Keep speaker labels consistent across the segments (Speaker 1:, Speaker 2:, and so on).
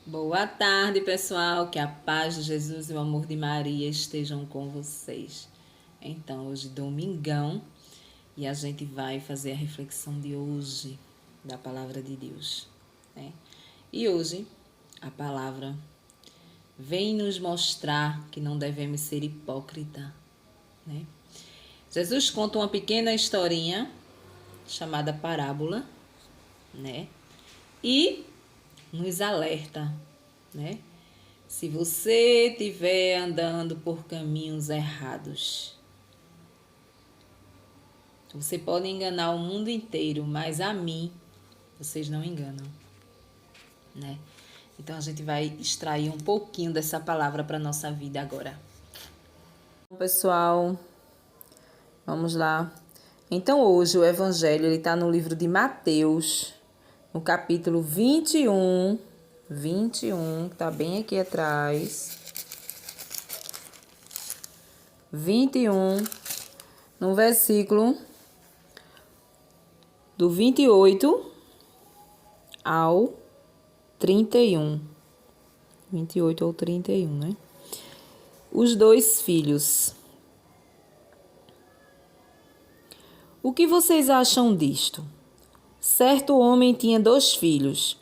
Speaker 1: Boa tarde, pessoal. Que a paz de Jesus e o amor de Maria estejam com vocês. Então, hoje, domingão, e a gente vai fazer a reflexão de hoje da palavra de Deus, né? E hoje, a palavra vem nos mostrar que não devemos ser hipócrita, né? Jesus conta uma pequena historinha chamada parábola, né? E nos alerta, né? Se você estiver andando por caminhos errados, você pode enganar o mundo inteiro, mas a mim vocês não enganam, né? Então a gente vai extrair um pouquinho dessa palavra para nossa vida agora. Pessoal, vamos lá. Então hoje o evangelho ele está no livro de Mateus, no capítulo 21, que está bem aqui atrás. 21, no versículo do 28 ao 31. 28 ao 31, né? Os dois filhos. O que vocês acham disto? Certo homem tinha 2 filhos.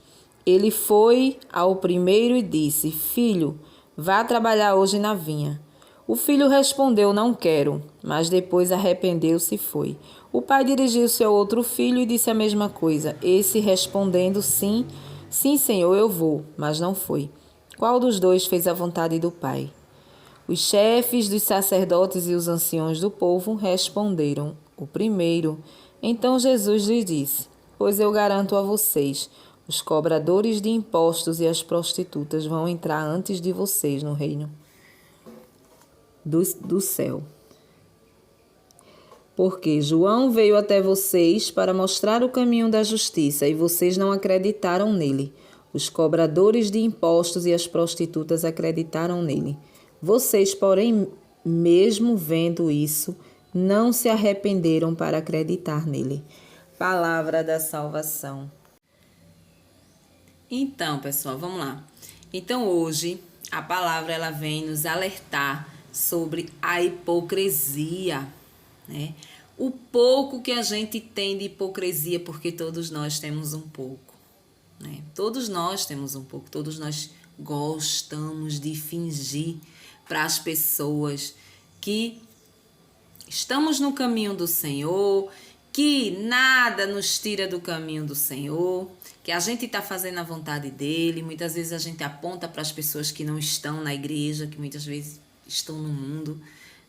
Speaker 1: Ele foi ao primeiro e disse: Filho, vá trabalhar hoje na vinha. O filho respondeu: Não quero, mas depois arrependeu-se e foi. O pai dirigiu-se ao outro filho e disse a mesma coisa. Esse respondendo: Sim, sim, senhor, eu vou, mas não foi. Qual dos dois fez a vontade do pai? Os chefes dos sacerdotes e os anciões do povo responderam: O primeiro. Então Jesus lhes disse: Pois eu garanto a vocês, os cobradores de impostos e as prostitutas vão entrar antes de vocês no reino do céu. Porque João veio até vocês para mostrar o caminho da justiça e vocês não acreditaram nele. Os cobradores de impostos e as prostitutas acreditaram nele. Vocês, porém, mesmo vendo isso, não se arrependeram para acreditar nele. Palavra da salvação. Então, pessoal, vamos lá. Então, hoje, a palavra ela vem nos alertar sobre a hipocrisia, né? O pouco que a gente tem de hipocrisia, porque todos nós temos um pouco, né? Todos nós temos um pouco, todos nós gostamos de fingir para as pessoas que estamos no caminho do Senhor, que nada nos tira do caminho do Senhor, que a gente está fazendo a vontade dele. Muitas vezes a gente aponta para as pessoas que não estão na igreja, que muitas vezes estão no mundo,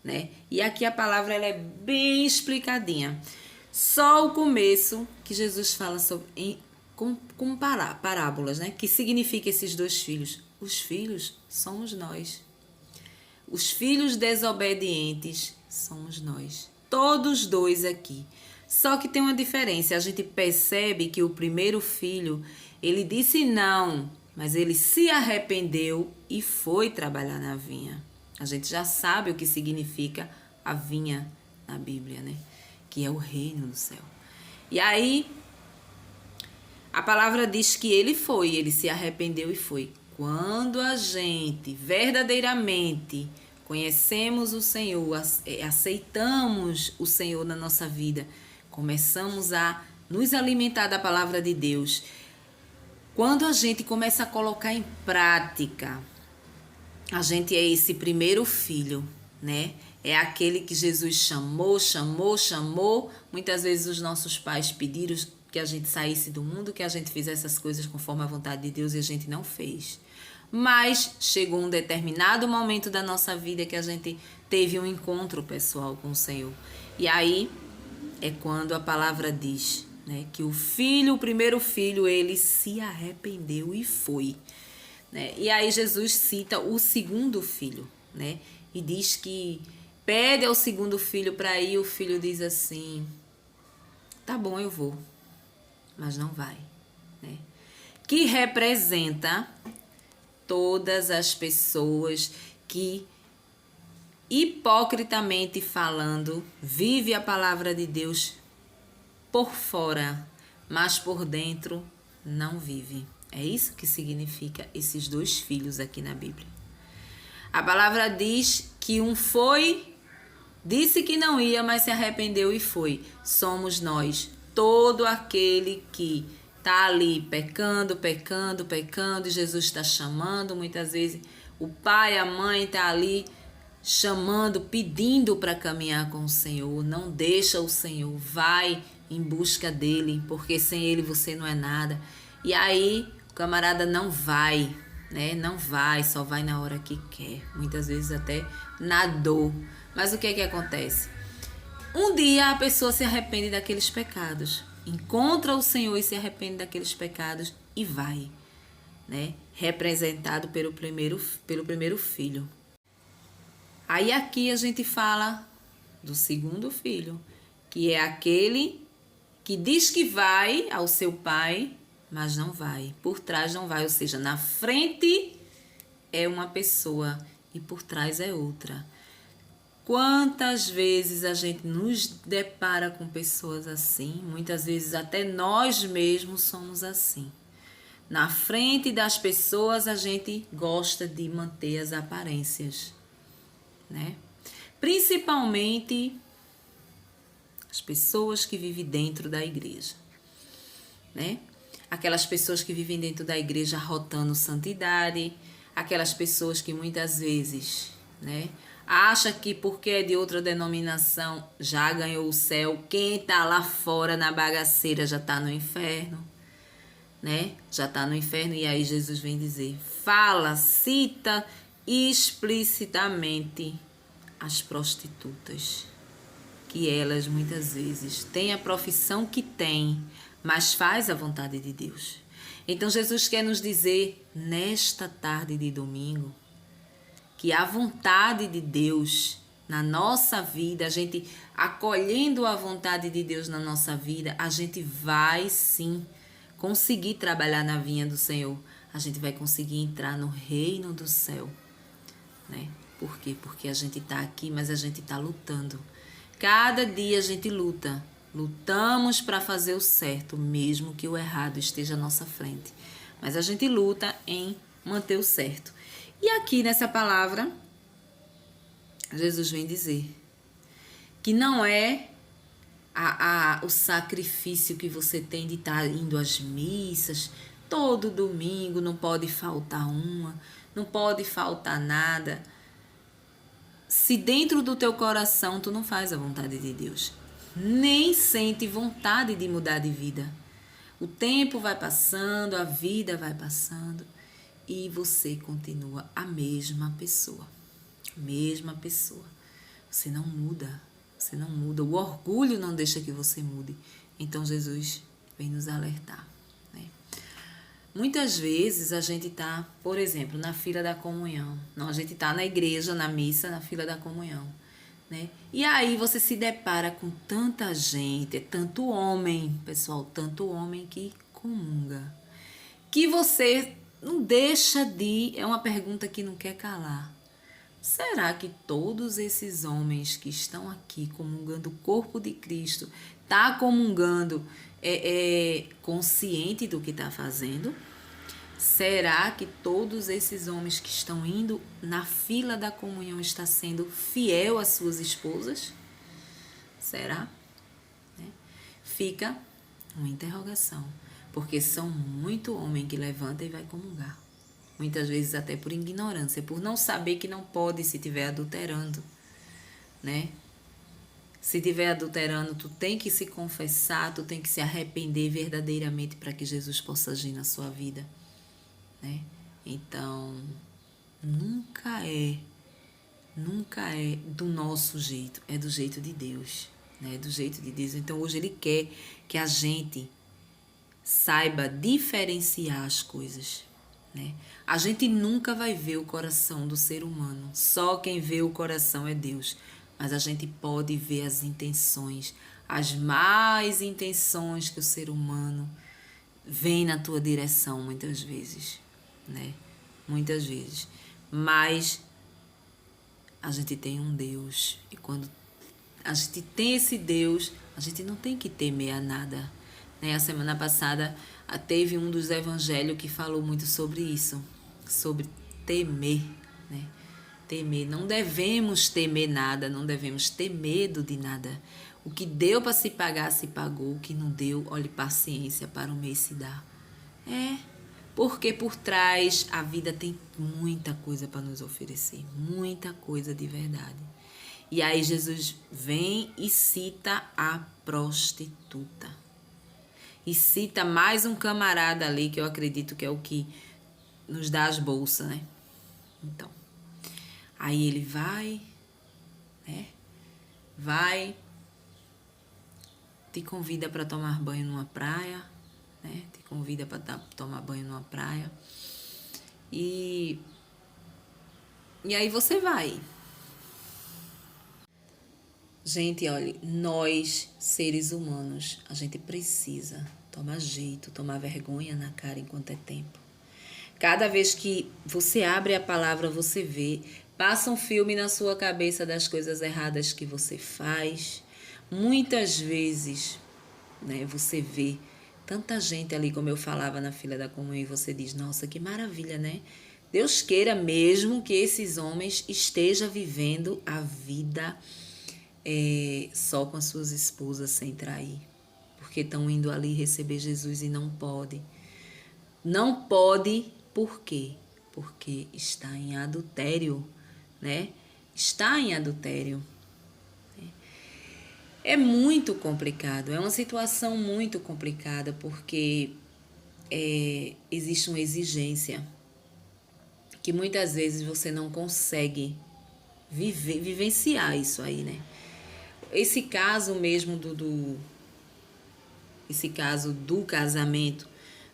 Speaker 1: né? E aqui a palavra ela é bem explicadinha. Só o começo que Jesus fala sobre com parábolas, né? Que significa esses 2 filhos? Os filhos somos nós. Os filhos desobedientes somos nós. Todos 2 aqui. Só que tem uma diferença. A gente percebe que o primeiro filho, ele disse não, mas ele se arrependeu e foi trabalhar na vinha. A gente já sabe o que significa a vinha na Bíblia, né? Que é o reino do céu. E aí, a palavra diz que ele se arrependeu e foi. Quando a gente verdadeiramente conhecemos o Senhor, aceitamos o Senhor na nossa vida, começamos a nos alimentar da palavra de Deus. Quando a gente começa a colocar em prática, a gente é esse primeiro filho, né? É aquele que Jesus chamou. Muitas vezes os nossos pais pediram que a gente saísse do mundo, que a gente fizesse as coisas conforme a vontade de Deus e a gente não fez. Mas chegou um determinado momento da nossa vida que a gente teve um encontro pessoal com o Senhor. E aí é quando a palavra diz, né, que o primeiro filho, ele se arrependeu e foi. Né? E aí Jesus cita o segundo filho, né? E diz que pede ao segundo filho para ir, o filho diz assim: tá bom, eu vou, mas não vai, né? Que representa todas as pessoas que, hipocritamente falando, vive a palavra de Deus por fora, mas por dentro não vive. É isso que significa esses dois filhos aqui na Bíblia. A palavra diz que um foi, disse que não ia, mas se arrependeu e foi. Somos nós, todo aquele que está ali pecando, e Jesus está chamando. Muitas vezes o pai, a mãe está ali chamando, pedindo para caminhar com o Senhor. Não deixa o Senhor, vai em busca dele, porque sem ele você não é nada. E aí o camarada não vai, né? Não vai, só vai na hora que quer. Muitas vezes até na dor. Mas o que é que acontece? Um dia a pessoa se arrepende daqueles pecados, encontra o Senhor e se arrepende daqueles pecados e vai, né? Representado pelo primeiro filho. Aí aqui a gente fala do segundo filho, que é aquele que diz que vai ao seu pai, mas não vai. Por trás não vai, ou seja, na frente é uma pessoa e por trás é outra. Quantas vezes a gente nos depara com pessoas assim? Muitas vezes até nós mesmos somos assim. Na frente das pessoas a gente gosta de manter as aparências, né? Principalmente as pessoas que vivem dentro da igreja, né? Aquelas pessoas que vivem dentro da igreja rotando santidade, aquelas pessoas que muitas vezes, né, acha que porque é de outra denominação já ganhou o céu, quem tá lá fora na bagaceira já tá no inferno, né? Já tá no inferno. E aí Jesus vem dizer, cita explicitamente as prostitutas, que elas muitas vezes têm a profissão que têm, mas faz a vontade de Deus. Então Jesus quer nos dizer nesta tarde de domingo que a vontade de Deus na nossa vida, a gente acolhendo a vontade de Deus na nossa vida, a gente vai sim conseguir trabalhar na vinha do Senhor. A gente vai conseguir entrar no reino do céu, né? Por quê? Porque a gente está aqui, mas a gente está lutando. Cada dia a gente luta. Lutamos para fazer o certo, mesmo que o errado esteja à nossa frente. Mas a gente luta em manter o certo. E aqui nessa palavra, Jesus vem dizer que não é o sacrifício que você tem de estar indo às missas todo domingo, não pode faltar uma, não pode faltar nada. Se dentro do teu coração tu não faz a vontade de Deus, nem sente vontade de mudar de vida, o tempo vai passando, a vida vai passando e você continua a mesma pessoa. Mesma pessoa. Você não muda, você não muda. O orgulho não deixa que você mude. Então Jesus vem nos alertar, né? Muitas vezes a gente está, por exemplo, na fila da comunhão. Não, a gente está na igreja, na missa, na fila da comunhão, né? E aí você se depara com tanta gente, tanto homem, pessoal, tanto homem que comunga, que você não deixa de... É uma pergunta que não quer calar. Será que todos esses homens que estão aqui comungando o corpo de Cristo tá comungando consciente do que está fazendo? Será que todos esses homens que estão indo na fila da comunhão estão sendo fiel às suas esposas? Será? Fica uma interrogação, porque são muito homens que levanta e vai comungar. Muitas vezes até por ignorância, por não saber que não pode se estiver adulterando, né? Se estiver adulterando, tu tem que se confessar, tu tem que se arrepender verdadeiramente para que Jesus possa agir na sua vida, né? Então, nunca é do nosso jeito, é do jeito de Deus, né? Do jeito de Deus. Então, hoje Ele quer que a gente saiba diferenciar as coisas, né? A gente nunca vai ver o coração do ser humano. Só quem vê o coração é Deus. Mas a gente pode ver as intenções, as más intenções que o ser humano vem na tua direção muitas vezes, né? Muitas vezes. Mas a gente tem um Deus. E quando a gente tem esse Deus, a gente não tem que temer a nada. né? A semana passada teve um dos evangelhos que falou muito sobre isso, sobre temer, né? Temer. Não devemos temer nada, não devemos ter medo de nada. O que deu para se pagar, se pagou. O que não deu, olhe, paciência, para o mês se dá. Porque por trás a vida tem muita coisa para nos oferecer, muita coisa de verdade. E aí Jesus vem e cita a prostituta. E cita mais um camarada ali, que eu acredito que é o que nos dá as bolsas, né? Então, aí ele vai, né? Vai, te convida para tomar banho numa praia, né? Te convida para tomar banho numa praia. E aí você vai. Gente, olha, nós, seres humanos, a gente precisa tomar jeito, tomar vergonha na cara enquanto é tempo. Cada vez que você abre a palavra, você vê, passa um filme na sua cabeça das coisas erradas que você faz. Muitas vezes, né, você vê tanta gente ali, como eu falava na fila da comunhão, e você diz, nossa, que maravilha, né? Deus queira mesmo que esses homens estejam vivendo a vida só com as suas esposas sem trair. Porque estão indo ali receber Jesus e não pode. Não pode, por quê? Porque está em adultério, né? Está em adultério. É muito complicado, é uma situação muito complicada, porque existe uma exigência que muitas vezes você não consegue vivenciar isso aí, né? Esse caso mesmo esse caso do casamento,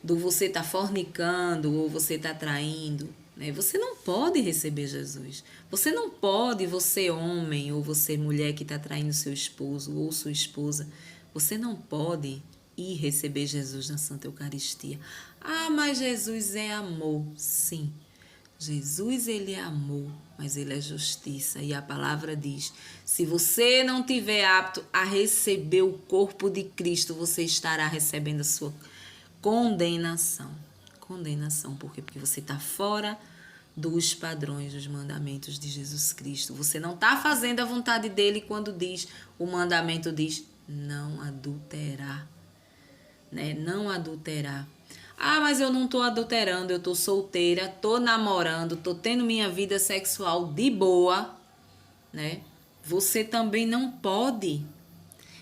Speaker 1: do você tá fornicando ou você tá traindo, né? Você não pode receber Jesus. Você não pode, você homem ou você mulher que tá traindo seu esposo ou sua esposa, você não pode ir receber Jesus na Santa Eucaristia. Ah, mas Jesus é amor. Sim. Jesus, ele é amor, mas ele é justiça. E a palavra diz, se você não tiver apto a receber o corpo de Cristo, você estará recebendo a sua condenação. Condenação, por quê? Porque você está fora dos padrões, dos mandamentos de Jesus Cristo. Você não está fazendo a vontade dele quando diz, o mandamento diz, não adulterar, né? Não adulterar. Ah, mas eu não tô adulterando, eu tô solteira, tô namorando, tô tendo minha vida sexual de boa, né? Você também não pode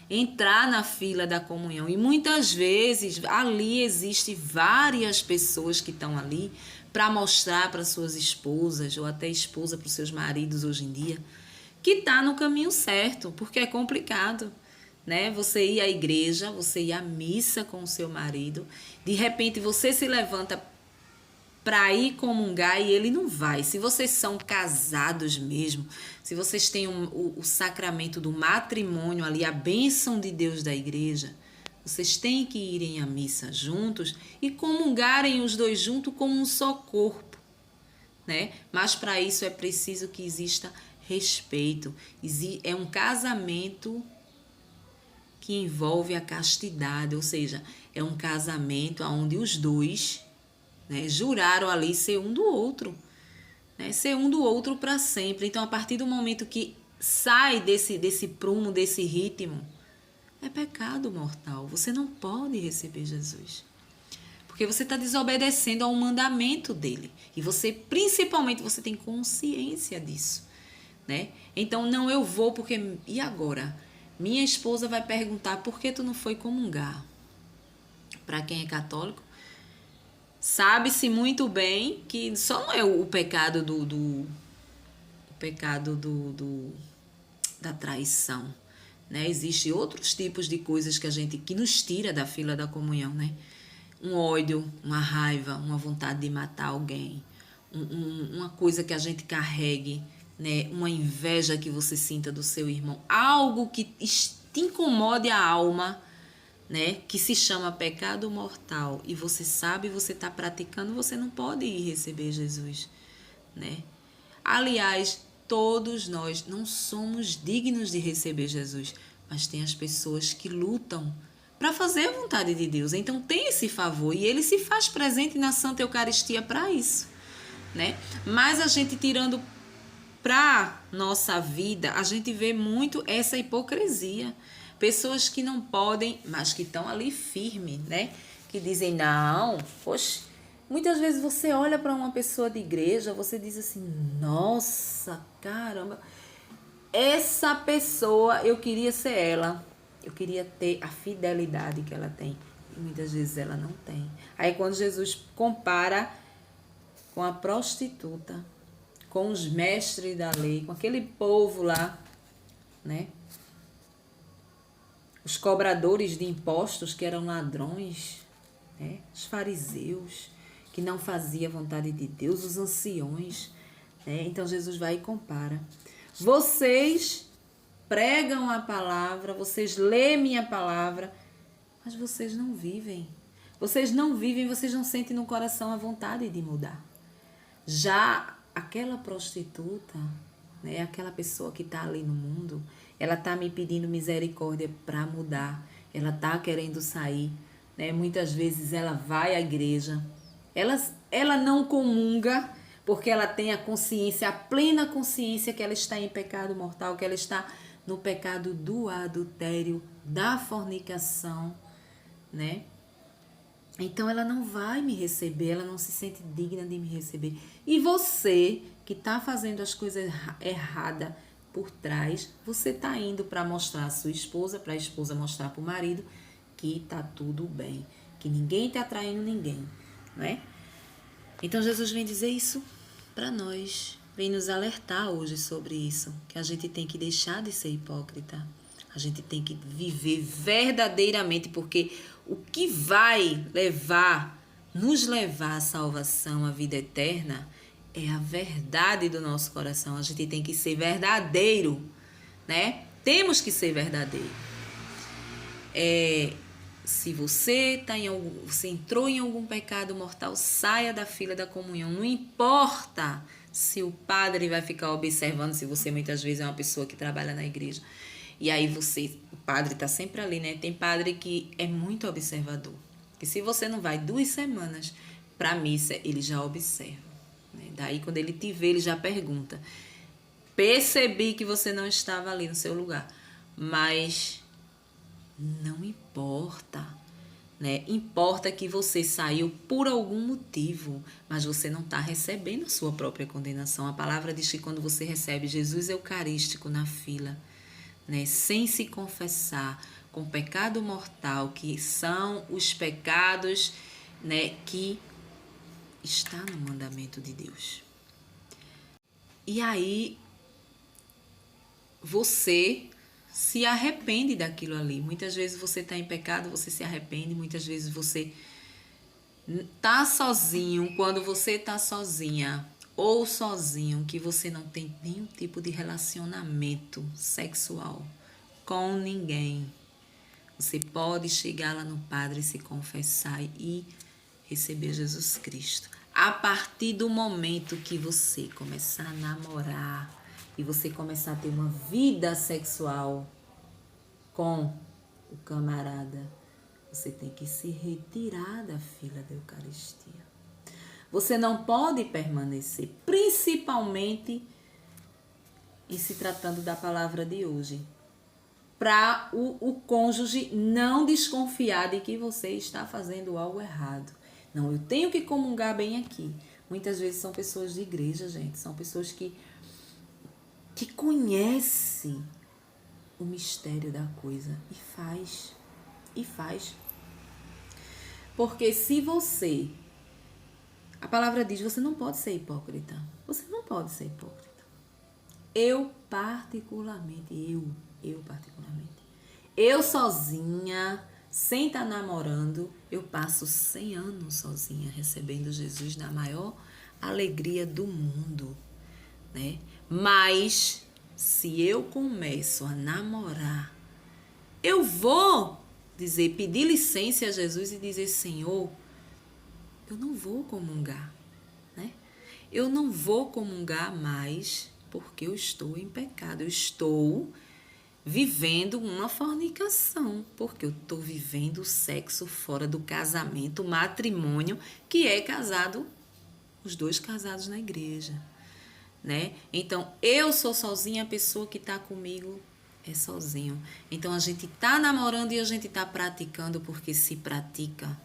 Speaker 1: entrar na fila da comunhão. E muitas vezes ali existe várias pessoas que estão ali para mostrar para suas esposas ou até esposa para os seus maridos hoje em dia que tá no caminho certo, porque é complicado, né? Você ir à igreja, você ir à missa com o seu marido, de repente você se levanta para ir comungar e ele não vai. Se vocês são casados mesmo, se vocês têm o sacramento do matrimônio ali, a bênção de Deus da igreja, vocês têm que irem à missa juntos e comungarem os dois juntos como um só corpo, né? Mas para isso é preciso que exista respeito. É um casamento que envolve a castidade, ou seja, é um casamento onde os dois, né, juraram ali ser um do outro, né, ser um do outro para sempre. Então, a partir do momento que sai desse prumo, desse ritmo, é pecado mortal. Você não pode receber Jesus, porque você está desobedecendo ao mandamento dele. E você, principalmente, você tem consciência disso, né? Então, não, eu vou porque... E agora? Minha esposa vai perguntar, por que tu não foi comungar? Para quem é católico, sabe-se muito bem que só não é o pecado da traição, né? Existem outros tipos de coisas que nos tira da fila da comunhão, né? Um ódio, uma raiva, uma vontade de matar alguém, uma coisa que a gente carregue, né? Uma inveja que você sinta do seu irmão, algo que te incomode a alma, né? Que se chama pecado mortal, e você sabe, você está praticando, você não pode ir receber Jesus, né? Aliás, todos nós não somos dignos de receber Jesus, mas tem as pessoas que lutam para fazer a vontade de Deus. Então tem esse favor e ele se faz presente na Santa Eucaristia para isso, né? Mas a gente tirando para nossa vida, a gente vê muito essa hipocrisia. Pessoas que não podem, mas que estão ali firme, né? Que dizem, não, poxa, muitas vezes você olha para uma pessoa de igreja, você diz assim, nossa, caramba, essa pessoa, eu queria ser ela. Eu queria ter a fidelidade que ela tem. E muitas vezes ela não tem. Aí quando Jesus compara com a prostituta, com os mestres da lei, com aquele povo lá, né? Os cobradores de impostos que eram ladrões, né? Os fariseus que não faziam a vontade de Deus, os anciões, né? Então Jesus vai e compara. Vocês pregam a palavra, vocês lêem minha palavra, mas vocês não vivem. Vocês não vivem, vocês não sentem no coração a vontade de mudar. Já aquela prostituta, né, aquela pessoa que está ali no mundo, ela está me pedindo misericórdia para mudar. Ela está querendo sair, né? Muitas vezes ela vai à igreja, ela não comunga, porque ela tem a consciência, a plena consciência que ela está em pecado mortal, que ela está no pecado do adultério, da fornicação, né? Então ela não vai me receber, ela não se sente digna de me receber. E você que está fazendo as coisas erradas por trás, você está indo para mostrar à sua esposa, para a esposa mostrar para o marido que está tudo bem, que ninguém está traindo ninguém, não é? Então Jesus vem dizer isso para nós, vem nos alertar hoje sobre isso, que a gente tem que deixar de ser hipócrita. A gente tem que viver verdadeiramente, porque o que vai nos levar à salvação, à vida eterna, é a verdade do nosso coração. A gente tem que ser verdadeiro, né? Temos que ser verdadeiro. Se você você entrou em algum pecado mortal, saia da fila da comunhão. Não importa se o padre vai ficar observando, se você muitas vezes é uma pessoa que trabalha na igreja. E aí o padre está sempre ali, né? Tem padre que é muito observador. Que se você não vai 2 semanas para a missa, ele já observa, né? Daí quando ele te vê, ele já pergunta. Percebi que você não estava ali no seu lugar. Mas não importa, né? Importa que você saiu por algum motivo, mas você não está recebendo a sua própria condenação. A palavra diz que quando você recebe Jesus Eucarístico na fila, né, sem se confessar, com pecado mortal, que são os pecados, né, que está no mandamento de Deus. E aí você se arrepende daquilo ali. Muitas vezes você está em pecado, você se arrepende, muitas vezes você está sozinho. Quando você está sozinha ou sozinho, que você não tem nenhum tipo de relacionamento sexual com ninguém, você pode chegar lá no padre, se confessar e receber Jesus Cristo. A partir do momento que você começar a namorar e você começar a ter uma vida sexual com o camarada, você tem que se retirar da fila da Eucaristia. Você não pode permanecer, principalmente em se tratando da palavra de hoje, para o cônjuge não desconfiar de que você está fazendo algo errado. Não, eu tenho que comungar bem aqui. Muitas vezes são pessoas de igreja, gente, são pessoas que conhecem o mistério da coisa e faz. Porque se você, a palavra diz, você não pode ser hipócrita. Você não pode ser hipócrita. Eu sozinha, sem estar namorando, eu passo 100 anos sozinha, recebendo Jesus na maior alegria do mundo, né? Mas se eu começo a namorar, eu vou pedir licença a Jesus e dizer, Senhor, eu não vou comungar, né? Eu não vou comungar mais porque eu estou em pecado. Eu estou vivendo uma fornicação, porque eu estou vivendo o sexo fora do casamento, o matrimônio, que é casado, os dois casados na igreja, né? Então, eu sou sozinha, a pessoa que está comigo é sozinho. Então, a gente está namorando e a gente está praticando porque se pratica.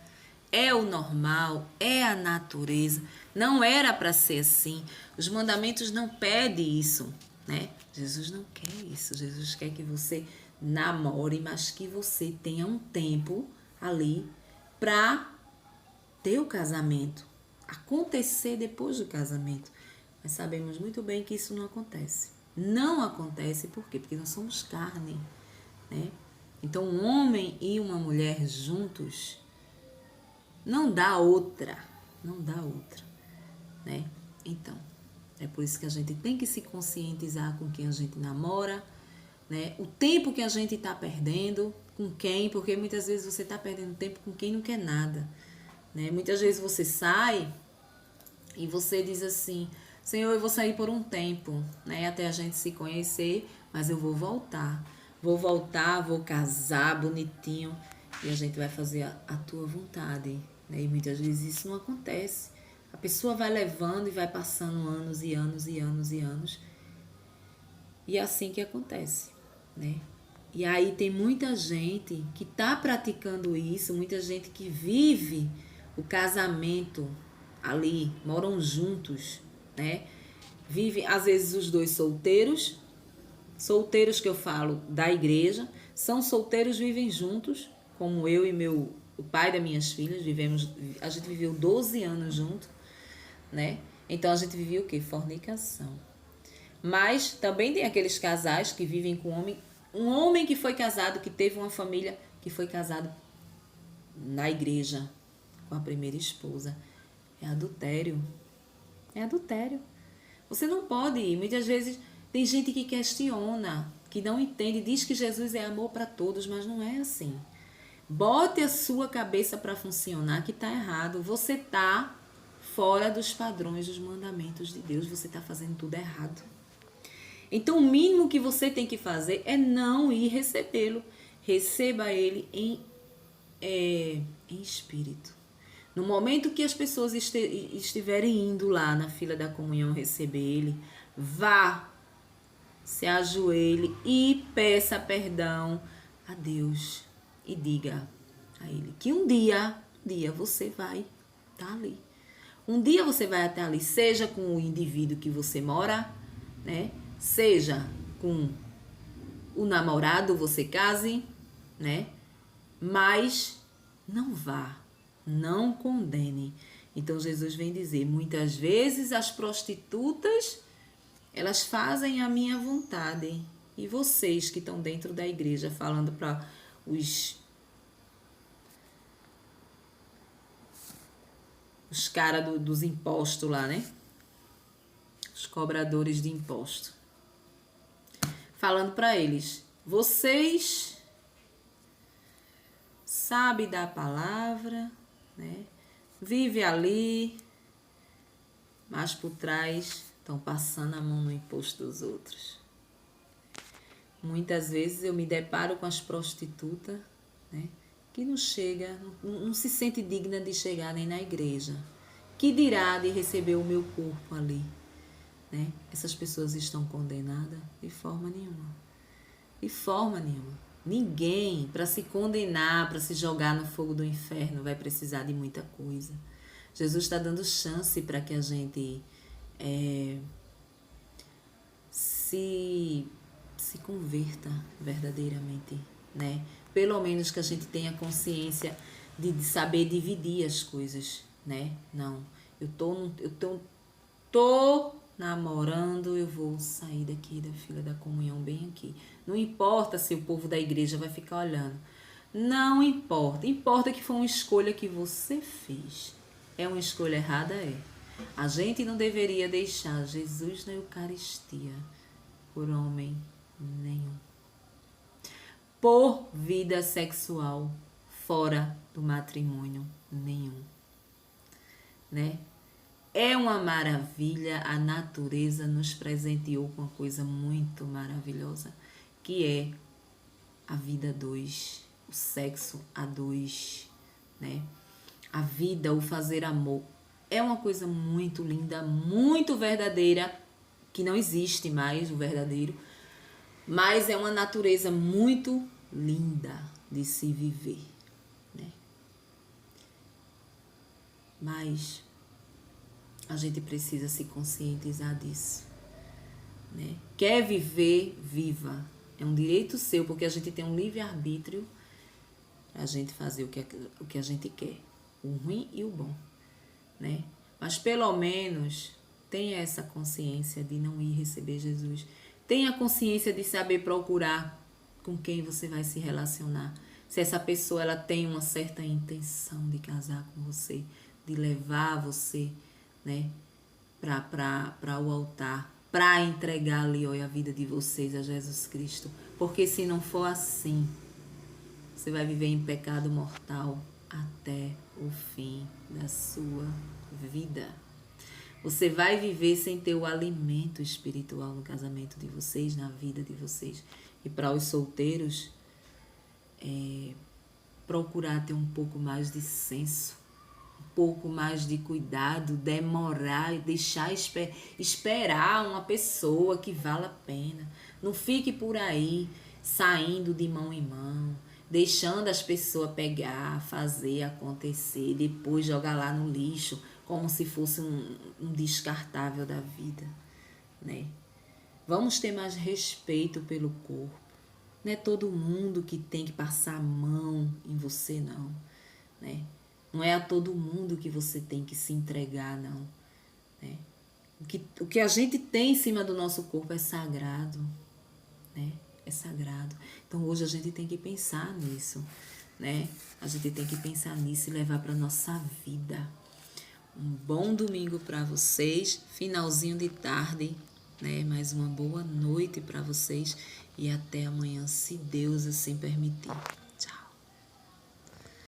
Speaker 1: É o normal, é a natureza. Não era para ser assim. Os mandamentos não pedem isso, né? Jesus não quer isso. Jesus quer que você namore, mas que você tenha um tempo ali para ter o casamento, acontecer depois do casamento. Mas sabemos muito bem que isso não acontece. Não acontece por quê? Porque nós somos carne, né? Então, um homem e uma mulher juntos não dá outra, né? Então, é por isso que a gente tem que se conscientizar com quem a gente namora, né? O tempo que a gente está perdendo, com quem, porque muitas vezes você está perdendo tempo com quem não quer nada, né? Muitas vezes você sai e você diz assim: Senhor, eu vou sair por um tempo, né? Até a gente se conhecer, mas eu vou voltar. Vou casar bonitinho e a gente vai fazer a tua vontade, né? E muitas vezes isso não acontece. A pessoa vai levando e vai passando anos e anos e anos e anos. E é assim que acontece, né? E aí tem muita gente que está praticando isso, muita gente que vive o casamento ali, moram juntos, né? Vive, às vezes, os dois solteiros que eu falo da igreja, são solteiros, vivem juntos, como eu e o pai das minhas filhas, a gente viveu 12 anos junto, né? Então a gente vivia o quê? Fornicação. Mas também tem aqueles casais que vivem com um homem que foi casado, que teve uma família, que foi casado na igreja com a primeira esposa. É adultério. É adultério. Você não pode ir. Muitas vezes tem gente que questiona, que não entende, diz que Jesus é amor para todos, mas não é assim. Bote a sua cabeça para funcionar, que está errado. Você está fora dos padrões, dos mandamentos de Deus. Você está fazendo tudo errado. Então, o mínimo que você tem que fazer é não ir recebê-lo. Receba ele em espírito. No momento que as pessoas estiverem indo lá na fila da comunhão receber ele, vá, se ajoelhe e peça perdão a Deus. E diga a ele que um dia você vai estar ali. Um dia você vai até ali, seja com o indivíduo que você mora, né? Seja com o namorado, você case, né? Mas não vá, não condene. Então Jesus vem dizer, muitas vezes as prostitutas, elas fazem a minha vontade. E vocês que estão dentro da igreja falando para os caras dos impostos lá, né? Os cobradores de imposto. Falando para eles, vocês sabem da palavra, né? Vive ali, mas por trás estão passando a mão no imposto dos outros. Muitas vezes eu me deparo com as prostitutas, né? Que não chega, não se sente digna de chegar nem na igreja. Que dirá de receber o meu corpo ali, né? Essas pessoas estão condenadas de forma nenhuma. De forma nenhuma. Ninguém, para se condenar, para se jogar no fogo do inferno, vai precisar de muita coisa. Jesus está dando chance para que a gente se converta verdadeiramente, né? Pelo menos que a gente tenha consciência de saber dividir as coisas, né? Não, eu tô namorando, eu vou sair daqui da fila da comunhão bem aqui. Não importa se o povo da igreja vai ficar olhando. Não importa. Importa que foi uma escolha que você fez. É uma escolha errada? É. A gente não deveria deixar Jesus na Eucaristia por homem nenhum. Por vida sexual fora do matrimônio nenhum. Né? É uma maravilha, a natureza nos presenteou com uma coisa muito maravilhosa, que é a vida a dois, o sexo a dois, né? A vida, o fazer amor, é uma coisa muito linda, muito verdadeira, que não existe mais o verdadeiro, mas é uma natureza muito linda de se viver, né? Mas a gente precisa se conscientizar disso, né? Quer viver, viva. É um direito seu, porque a gente tem um livre-arbítrio para a gente fazer o que a gente quer, o ruim e o bom, né? Mas pelo menos tenha essa consciência de não ir receber Jesus. Tenha consciência de saber procurar com quem você vai se relacionar. Se essa pessoa ela tem uma certa intenção de casar com você, de levar você, né, para o altar, para entregar ali, olha, a vida de vocês a Jesus Cristo. Porque se não for assim, você vai viver em pecado mortal até o fim da sua vida. Você vai viver sem ter o alimento espiritual no casamento de vocês, na vida de vocês. E para os solteiros, procurar ter um pouco mais de senso, um pouco mais de cuidado, demorar e deixar esperar uma pessoa que vale a pena. Não fique por aí saindo de mão em mão, deixando as pessoas pegar, fazer, acontecer, depois jogar lá no lixo, como se fosse um descartável da vida, né? Vamos ter mais respeito pelo corpo. Não é todo mundo que tem que passar a mão em você, não, né? Não é a todo mundo que você tem que se entregar, não, né? O que a gente tem em cima do nosso corpo é sagrado, né? É sagrado. Então hoje a gente tem que pensar nisso, né? A gente tem que pensar nisso e levar para nossa vida. Um bom domingo para vocês, finalzinho de tarde, né? Mais uma boa noite para vocês e até amanhã, se Deus assim permitir.